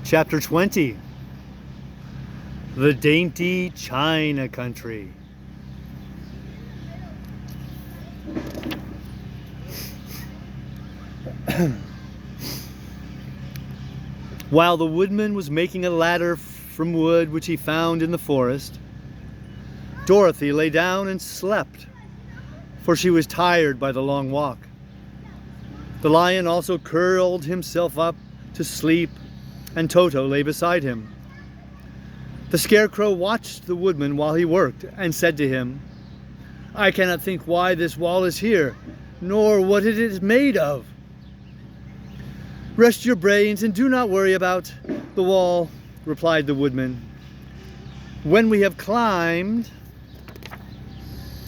Chapter 20. The Dainty China Country. While the woodman was making a ladder from wood which he found in the forest, Dorothy lay down and slept, for she was tired by the long walk. The lion also curled himself up to sleep, and Toto lay beside him. The scarecrow watched the woodman while he worked, and said to him, "I cannot think why this wall is here, nor what it is made of." "Rest your brains and do not worry about the wall," replied the woodman. "When we have climbed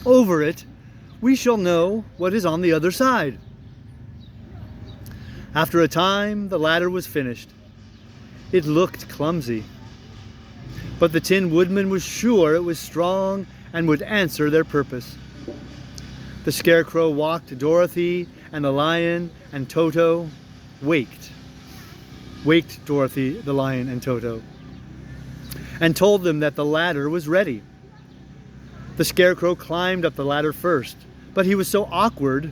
over it, we shall know what is on the other side." After a time, the ladder was finished. It looked clumsy, but the Tin Woodman was sure it was strong and would answer their purpose. The scarecrow walked Dorothy, and the lion and Toto waked Dorothy, the lion, and Toto, and told them that the ladder was ready. The scarecrow climbed up the ladder first, but he was so awkward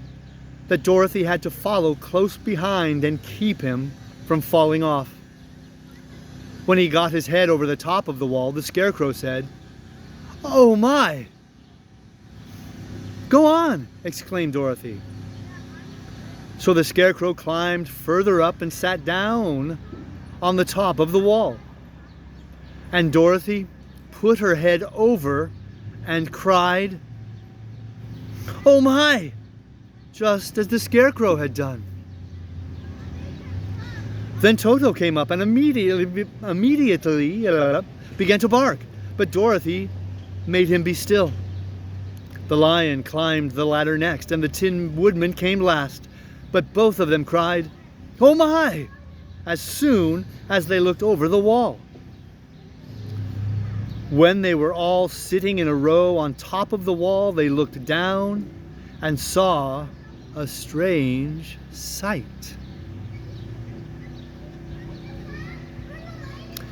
that Dorothy had to follow close behind and keep him from falling off. When he got his head over the top of the wall, the scarecrow said, "Oh my!" "Go on!" exclaimed Dorothy. So the scarecrow climbed further up and sat down on the top of the wall. And Dorothy put her head over and cried, "Oh my!" just as the scarecrow had done. Then Toto came up and immediately began to bark, but Dorothy made him be still. The lion climbed the ladder next, and the Tin Woodman came last, but both of them cried, "Oh my!" as soon as they looked over the wall. When they were all sitting in a row on top of the wall, they looked down and saw a strange sight.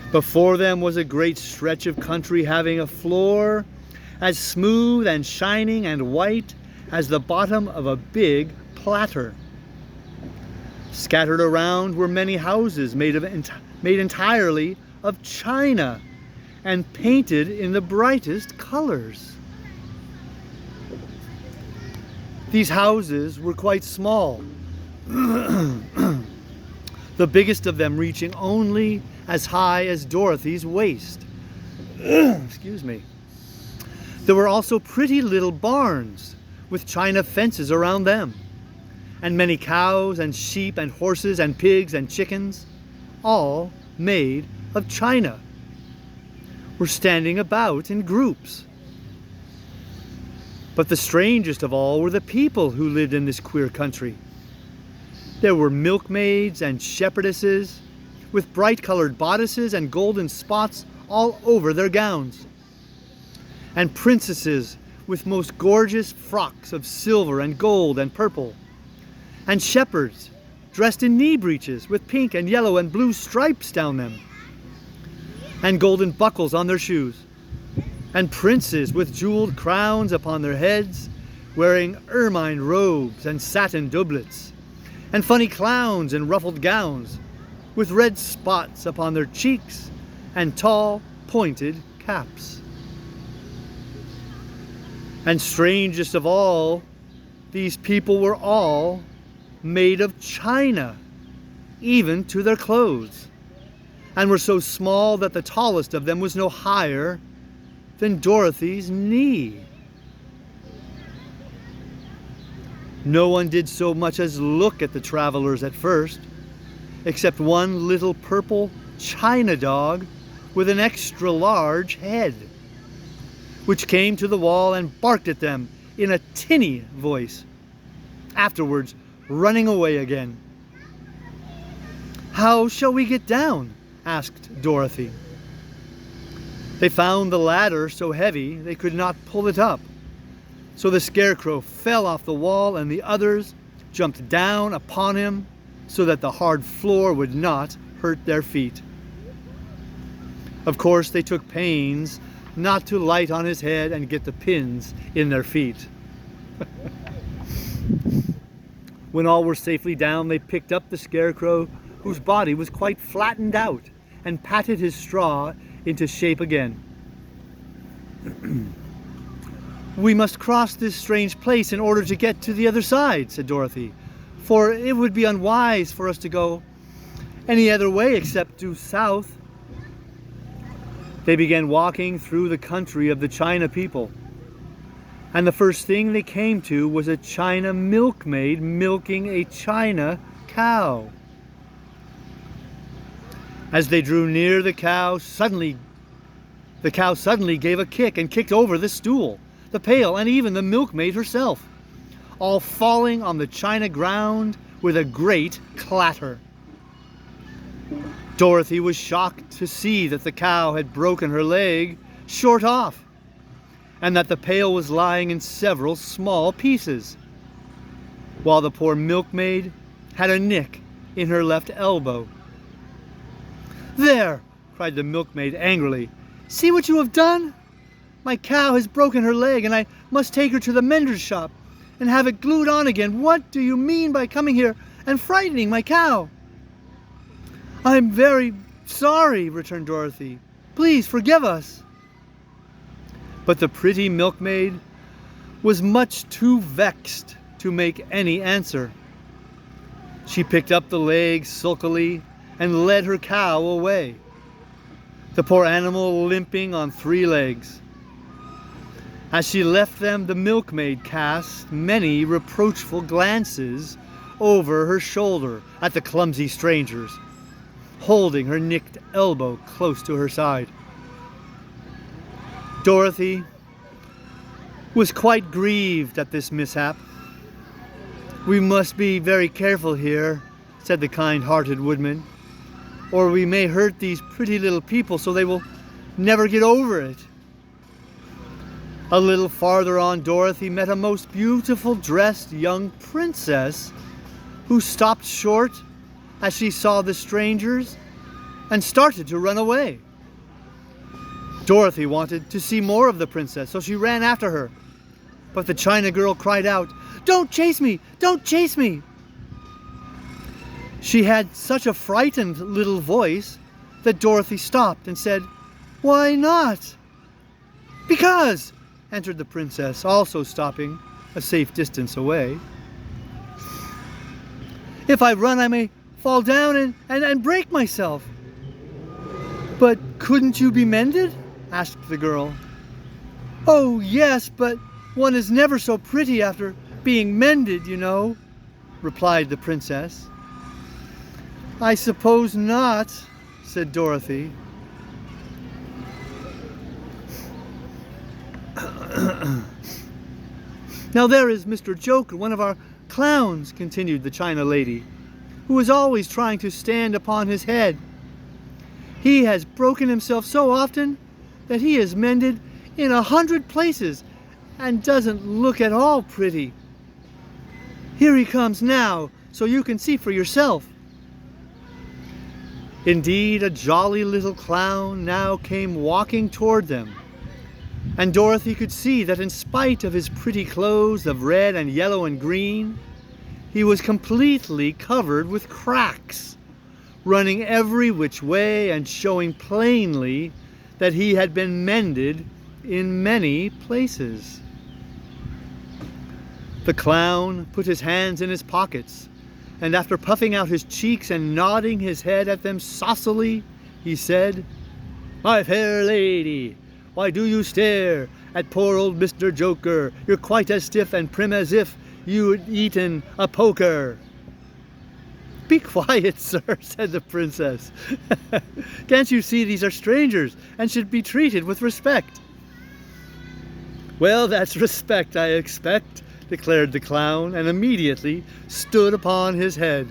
Before them was a great stretch of country having a floor as smooth and shining and white as the bottom of a big platter. Scattered around were many houses made entirely of china and painted in the brightest colors. These houses were quite small, the biggest of them reaching only as high as Dorothy's waist. Excuse me. There were also pretty little barns with china fences around them, and many cows and sheep and horses and pigs and chickens, all made of china, were standing about in groups. But the strangest of all were the people who lived in this queer country. There were milkmaids and shepherdesses with bright-colored bodices and golden spots all over their gowns, and princesses with most gorgeous frocks of silver and gold and purple, and shepherds dressed in knee breeches with pink and yellow and blue stripes down them, and golden buckles on their shoes, and princes with jeweled crowns upon their heads, wearing ermine robes and satin doublets, and funny clowns in ruffled gowns, with red spots upon their cheeks and tall, pointed caps. And strangest of all, these people were all made of china, even to their clothes, and were so small that the tallest of them was no higher than Dorothy's knee. No one did so much as look at the travelers at first, except one little purple china dog with an extra large head, which came to the wall and barked at them in a tinny voice, afterwards running away again. "How shall we get down?" asked Dorothy. They found the ladder so heavy they could not pull it up. So the scarecrow fell off the wall, and the others jumped down upon him so that the hard floor would not hurt their feet. Of course, they took pains not to light on his head and get the pins in their feet. When all were safely down, they picked up the Scarecrow, whose body was quite flattened out, and patted his straw into shape again. "We must cross this strange place in order to get to the other side," said Dorothy, "for it would be unwise for us to go any other way except due south." They began walking through the country of the China people, and the first thing they came to was a China milkmaid milking a China cow. As they drew near the cow suddenly gave a kick and kicked over the stool, the pail, and even the milkmaid herself, all falling on the china ground with a great clatter. Dorothy was shocked to see that the cow had broken her leg short off, and that the pail was lying in several small pieces, while the poor milkmaid had a nick in her left elbow. "There!" cried the milkmaid angrily. "See what you have done? My cow has broken her leg, and I must take her to the mender's shop and have it glued on again. What do you mean by coming here and frightening my cow?" "I'm very sorry," returned Dorothy. "Please forgive us." But the pretty milkmaid was much too vexed to make any answer. She picked up the leg sulkily and led her cow away, the poor animal limping on 3 legs. As she left them, the milkmaid cast many reproachful glances over her shoulder at the clumsy strangers, holding her nicked elbow close to her side. Dorothy was quite grieved at this mishap. "We must be very careful here," said the kind-hearted woodman, "or we may hurt these pretty little people so they will never get over it." A little farther on, Dorothy met a most beautiful dressed young princess who stopped short as she saw the strangers and started to run away. Dorothy wanted to see more of the princess, so she ran after her. But the China girl cried out, "Don't chase me! Don't chase me!" She had such a frightened little voice that Dorothy stopped and said, "Why not?" "Because," answered the princess, also stopping a safe distance away, "if I run I may fall down and break myself." "But couldn't you be mended?" asked the girl. "Oh yes, but one is never so pretty after being mended, you know," replied the princess. "I suppose not," said Dorothy. "Now there is Mr. Joker, one of our clowns," continued the China lady, "who is always trying to stand upon his head. He has broken himself so often that he is mended in 100 places and doesn't look at all pretty. Here he comes now, so you can see for yourself." Indeed, a jolly little clown now came walking toward them, and Dorothy could see that in spite of his pretty clothes of red and yellow and green, he was completely covered with cracks, running every which way and showing plainly that he had been mended in many places. The clown put his hands in his pockets, and after puffing out his cheeks and nodding his head at them saucily, he said, "My fair lady, why do you stare at poor old Mr. Joker? You're quite as stiff and prim as if you'd eaten a poker." "Be quiet, sir," said the princess. "Can't you see these are strangers and should be treated with respect?" "Well, that's respect, I expect," declared the clown, and immediately stood upon his head.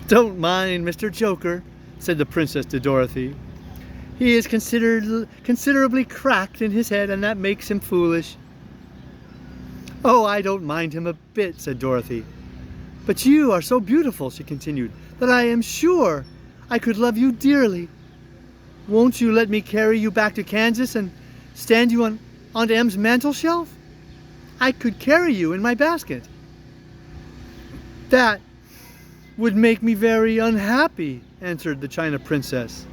"Don't mind Mr. Joker," said the princess to Dorothy. "He is considerably cracked in his head, and that makes him foolish." "Oh, I don't mind him a bit," said Dorothy. "But you are so beautiful," she continued, "that I am sure I could love you dearly." Won't you let me carry you back to Kansas and stand you on Aunt Em's mantel shelf? I could carry you in my basket." "That would make me very unhappy," answered the China Princess.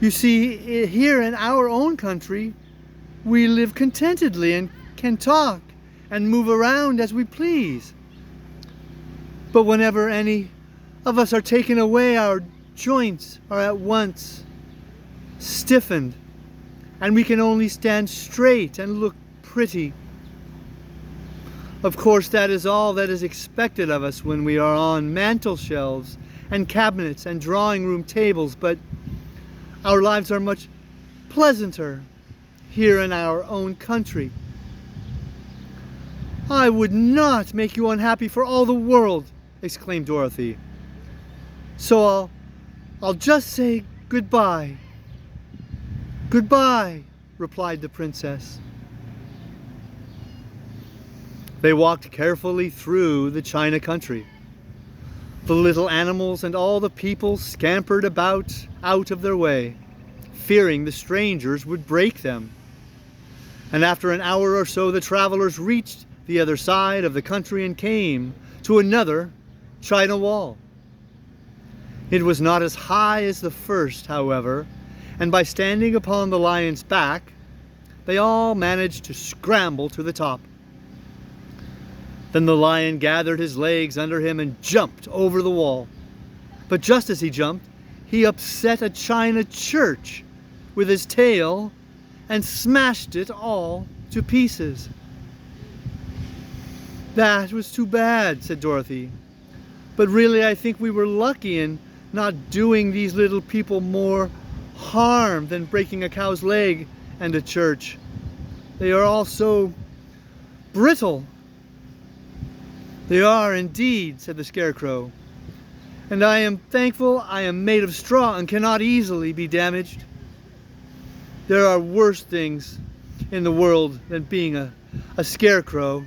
"You see, here in our own country, we live contentedly and can talk and move around as we please. But whenever any of us are taken away, our joints are at once stiffened, and we can only stand straight and look pretty. Of course, that is all that is expected of us when we are on mantel shelves and cabinets and drawing room tables, but our lives are much pleasanter here in our own country." "I would not make you unhappy for all the world," exclaimed Dorothy. "So I'll just say goodbye." "Goodbye," replied the princess. They walked carefully through the China country. The little animals and all the people scampered about out of their way, fearing the strangers would break them. And after an hour or so, the travelers reached the other side of the country and came to another China wall. It was not as high as the first, however, and by standing upon the lion's back, they all managed to scramble to the top. Then the lion gathered his legs under him and jumped over the wall. But just as he jumped, he upset a china church with his tail and smashed it all to pieces. "That was too bad," said Dorothy. "But really I think we were lucky in not doing these little people more harm than breaking a cow's leg and a church. They are all so brittle." "They are indeed," said the Scarecrow. "And I am thankful I am made of straw and cannot easily be damaged. There are worse things in the world than being a scarecrow."